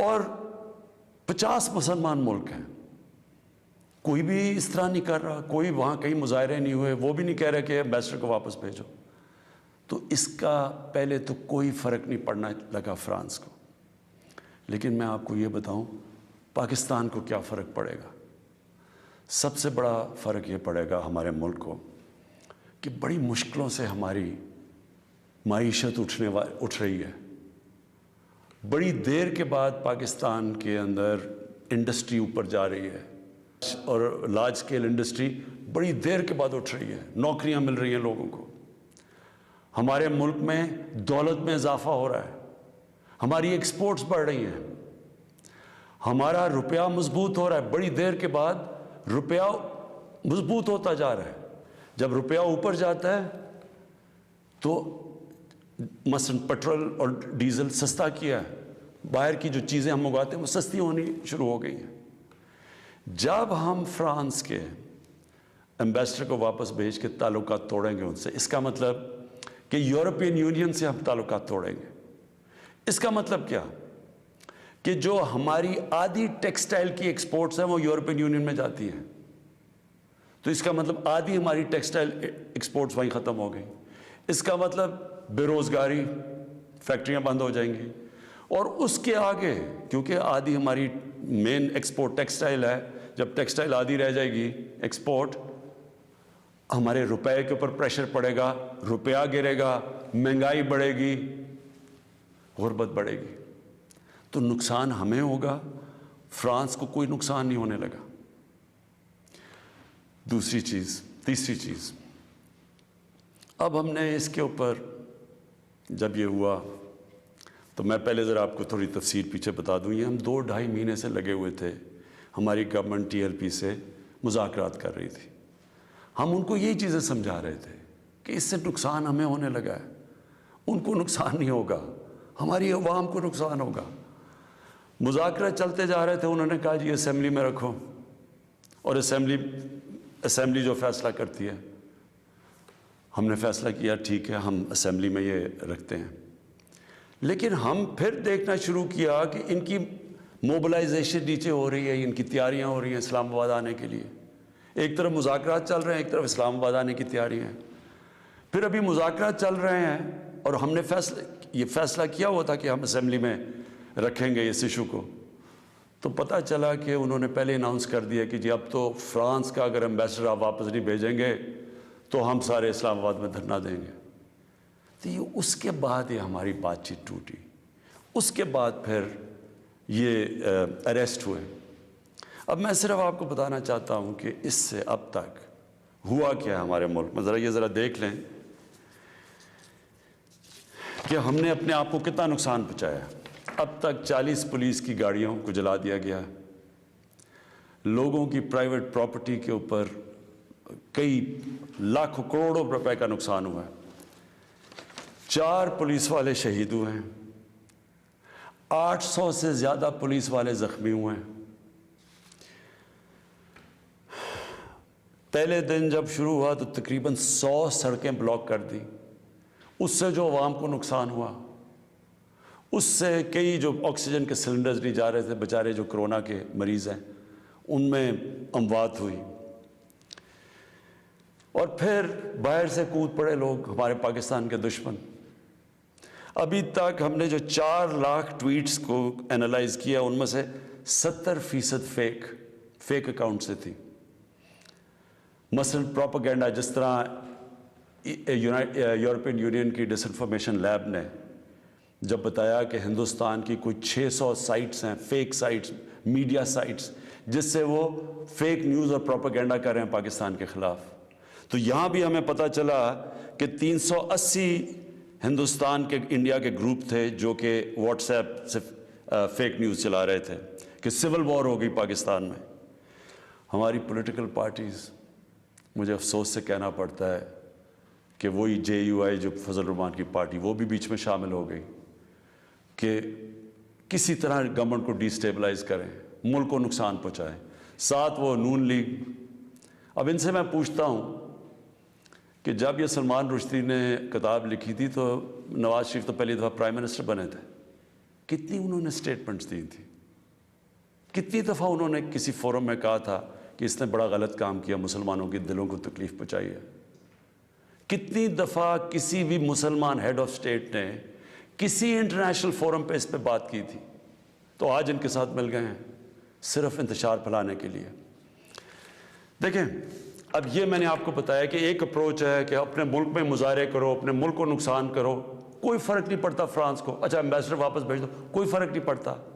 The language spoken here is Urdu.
اور 50 مسلمان ملک ہیں، کوئی بھی اس طرح نہیں کر رہا، کوئی وہاں کہیں مظاہرے نہیں ہوئے، وہ بھی نہیں کہہ رہے کہ ایمبیسڈر کو واپس بھیجو. تو اس کا پہلے تو کوئی فرق نہیں پڑنا لگا فرانس کو. لیکن میں آپ کو یہ بتاؤں پاکستان کو کیا فرق پڑے گا. سب سے بڑا فرق یہ پڑے گا ہمارے ملک کو کہ بڑی مشکلوں سے ہماری معیشت اٹھ رہی ہے. بڑی دیر کے بعد پاکستان کے اندر انڈسٹری اوپر جا رہی ہے، اور لارج اسکیل انڈسٹری بڑی دیر کے بعد اٹھ رہی ہے، نوکریاں مل رہی ہیں لوگوں کو. ہمارے ملک میں دولت میں اضافہ ہو رہا ہے، ہماری ایکسپورٹس بڑھ رہی ہیں، ہمارا روپیہ مضبوط ہو رہا ہے. بڑی دیر کے بعد روپیہ مضبوط ہوتا جا رہا ہے. جب روپیہ اوپر جاتا ہے تو مثلا پیٹرول اور ڈیزل سستا کیا ہے، باہر کی جو چیزیں ہم منگواتے ہیں وہ سستی ہونی شروع ہو گئی ہیں. جب ہم فرانس کے ایمبیسڈر کو واپس بھیج کے تعلقات توڑیں گے ان سے، اس کا مطلب کہ یورپین یونین سے ہم تعلقات توڑیں گے. اس کا مطلب کیا کہ جو ہماری آدھی ٹیکسٹائل کی ایکسپورٹس ہیں وہ یورپین یونین میں جاتی ہیں، تو اس کا مطلب آدھی ہماری ٹیکسٹائل ایکسپورٹس وہیں ختم ہو گئی. اس کا مطلب بے روزگاری، فیکٹریاں بند ہو جائیں گی. اور اس کے آگے کیونکہ آدھی ہماری مین ایکسپورٹ ٹیکسٹائل ہے، جب ٹیکسٹائل آدھی رہ جائے گی ایکسپورٹ، ہمارے روپے کے اوپر پریشر پڑے گا، روپیہ گرے گا، مہنگائی بڑھے گی، غربت بڑھے گی. تو نقصان ہمیں ہوگا، فرانس کو کوئی نقصان نہیں ہونے لگا. تیسری چیز اب ہم نے اس کے اوپر جب یہ ہوا تو میں پہلے ذرا آپ کو تھوڑی تفصیل پیچھے بتا دوں. یہ ہم 2-2.5 مہینے سے لگے ہوئے تھے، ہماری گورنمنٹ TLP سے مذاکرات کر رہی تھی. ہم ان کو یہی چیزیں سمجھا رہے تھے کہ اس سے نقصان ہمیں ہونے لگا ہے، ان کو نقصان نہیں ہوگا، ہماری عوام کو نقصان ہوگا. مذاکرات چلتے جا رہے تھے، انہوں نے کہا جی اسمبلی میں رکھو، اور اسمبلی جو فیصلہ کرتی ہے. ہم نے فیصلہ کیا ٹھیک ہے ہم اسمبلی میں یہ رکھتے ہیں. لیکن ہم پھر دیکھنا شروع کیا کہ ان کی موبلائزیشن نیچے ہو رہی ہے، ان کی تیاریاں ہو رہی ہیں اسلام آباد آنے کے لیے. ایک طرف مذاکرات چل رہے ہیں، ایک طرف اسلام آباد آنے کی تیاری ہیں. پھر ابھی مذاکرات چل رہے ہیں اور ہم نے یہ فیصلہ کیا ہوا تھا کہ ہم اسمبلی میں رکھیں گے اس ایشو کو. تو پتہ چلا کہ انہوں نے پہلے اناؤنس کر دیا کہ جی اب تو فرانس کا اگر ایمبیسڈر آپ واپس نہیں بھیجیں گے تو ہم سارے اسلام آباد میں دھرنا دیں گے. تو یہ اس کے بعد یہ ہماری بات چیت ٹوٹی. اس کے بعد پھر یہ اریسٹ ہوئے. اب میں صرف آپ کو بتانا چاہتا ہوں کہ اس سے اب تک ہوا کیا ہے ہمارے ملک میں. ذرا دیکھ لیں کہ ہم نے اپنے آپ کو کتنا نقصان پہنچایا. اب تک 40 پولیس کی گاڑیوں کو جلا دیا گیا، لوگوں کی پرائیویٹ پراپرٹی کے اوپر کئی لاکھوں کروڑوں روپے کا نقصان ہوا ہے. 4 پولیس والے شہید ہوئے ہیں، 800 سے زیادہ پولیس والے زخمی ہوئے ہیں. پہلے دن جب شروع ہوا تو تقریباً 100 سڑکیں بلاک کر دی. اس سے جو عوام کو نقصان ہوا، اس سے کئی جو آکسیجن کے سلنڈرز نہیں جا رہے تھے، بیچارے جو کرونا کے مریض ہیں ان میں اموات ہوئی. اور پھر باہر سے کود پڑے لوگ، ہمارے پاکستان کے دشمن. ابھی تک ہم نے جو 4 لاکھ ٹویٹس کو اینالائز کیا ان میں سے 70% فیک اکاؤنٹ سے تھی. مثلا پروپیگنڈا، جس طرح یورپین یونین کی ڈس انفارمیشن لیب نے جب بتایا کہ ہندوستان کی کوئی 600 سائٹس ہیں، فیک سائٹس، میڈیا سائٹس، جس سے وہ فیک نیوز اور پروپیگنڈا کر رہے ہیں پاکستان کے خلاف. تو یہاں بھی ہمیں پتہ چلا کہ 380 ہندوستان کے انڈیا کے گروپ تھے جو کہ واٹس ایپ سے فیک نیوز چلا رہے تھے کہ سول وار ہو گئی پاکستان میں. ہماری پولیٹیکل پارٹیز، مجھے افسوس سے کہنا پڑتا ہے کہ وہی JUI جو فضل الرحمان کی پارٹی، وہ بھی بیچ میں شامل ہو گئی کہ کسی طرح گورنمنٹ کو ڈی سٹیبلائز کریں، ملک کو نقصان پہنچائیں. ساتھ وہ نون لیگ. اب ان سے میں پوچھتا ہوں کہ جب یہ سلمان رشدی نے کتاب لکھی تھی تو نواز شریف تو پہلی دفعہ پرائم منسٹر بنے تھے، کتنی انہوں نے سٹیٹمنٹس دی تھی. کتنی دفعہ انہوں نے کسی فورم میں کہا تھا کہ اس نے بڑا غلط کام کیا، مسلمانوں کے دلوں کو تکلیف پہنچائی ہے؟ کتنی دفعہ کسی بھی مسلمان ہیڈ آف سٹیٹ نے کسی انٹرنیشنل فورم پہ اس پہ بات کی تھی؟ تو آج ان کے ساتھ مل گئے ہیں صرف انتشار پھیلانے کے لیے۔ دیکھیں، اب یہ میں نے آپ کو بتایا کہ ایک اپروچ ہے کہ اپنے ملک میں مظاہرے کرو، اپنے ملک کو نقصان کرو، کوئی فرق نہیں پڑتا فرانس کو، اچھا ایمبیسڈر واپس بھیج دو، کوئی فرق نہیں پڑتا۔